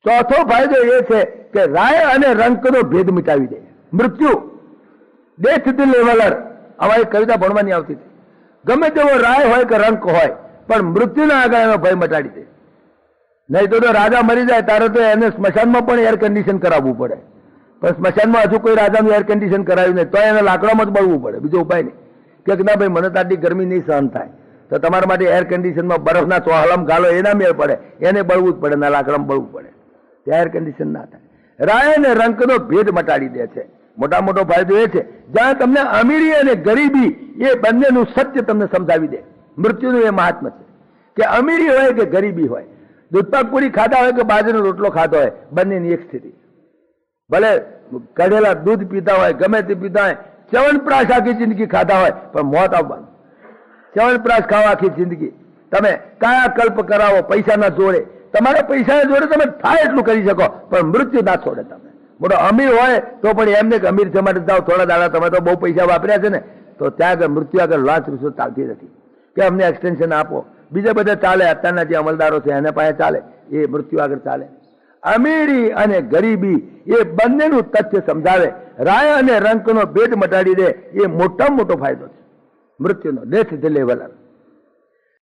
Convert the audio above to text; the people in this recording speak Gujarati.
ચોથો ફાયદો એ છે કે રાય અને રંકનો ભેદ મિટાવી દે. મૃત્યુ ડેથ ધ લેવલર, અમારી કવિતા ભણવાની આવતી હતી. ગમે તેવો રાય હોય કે રંક હોય, પણ મૃત્યુના આગળ એનો ભય મટાડી દે. નહીં તો રાજા મરી જાય ત્યારે તો એને સ્મશાનમાં પણ એર કન્ડિશન કરાવવું પડે, પણ સ્મશાનમાં હજુ કોઈ રાજાનું એર કન્ડિશન કરાવ્યું નહીં, તો એને લાકડામાં જ બળવું પડે, બીજો ઉપાય નહીં. કે ના ભાઈ મને તો આટલી ગરમી નહીં સહન થાય, તો તમારા માટે એર કન્ડિશનમાં બરફના ચોહાલામાં ગાલો એના મેળ પડે, એને બળવું જ પડે, ના લાકડામાં બળવું પડે, ત્યાં એર કન્ડિશન ના થાય. રાય અને રંકનો ભેદ મટાડી દે છે. મોટા મોટો ફાયદો એ છે જ્યાં તમને અમીરી અને ગરીબી એ બંનેનું સત્ય તમને સમજાવી દે. મૃત્યુનું એ મહાત્મ્ય છે કે અમીરી હોય કે ગરીબી હોય, દૂધપાક પૂરી ખાતા હોય કે બાજરીનો રોટલો ખાતો હોય, બંનેની એક સ્થિતિ. ભલે કઢેલા દૂધ પીતા હોય, ગમે તે પીતા હોય, ચ્યવનપ્રાશ આખી જિંદગી ખાતા હોય, પણ મોત આવવાનું. ચ્યવનપ્રાશ ખાવા આખી જિંદગી તમે કાયા કલ્પ કરાવો પૈસાના જોડે, તમારા પૈસાના જોડે તમે થાય એટલું કરી શકો, પણ મૃત્યુ ના છોડે. તમે મોટો અમીર હોય તો પણ એમને કે અમીર છે માટે જાઓ, થોડા દાડા તમે તો બહુ પૈસા વાપર્યા છે ને, તો ત્યાં આગળ મૃત્યુ આગળ લાંચ રૂપિયો ચાલતી નથી કે અમને એક્સટેન્શન આપો. બીજા બધા ચાલે, અત્યારના જે અમલદારો છે એને પાસે ચાલે, એ મૃત્યુ આગળ ચાલે. અમીરી અને ગરીબી એ બંનેનું તથ્ય સમજાવે, રાય અને રંકનો ભેદ મટાડી દે, એ મોટામાં મોટો ફાયદો છે મૃત્યુનો. Death the leveller.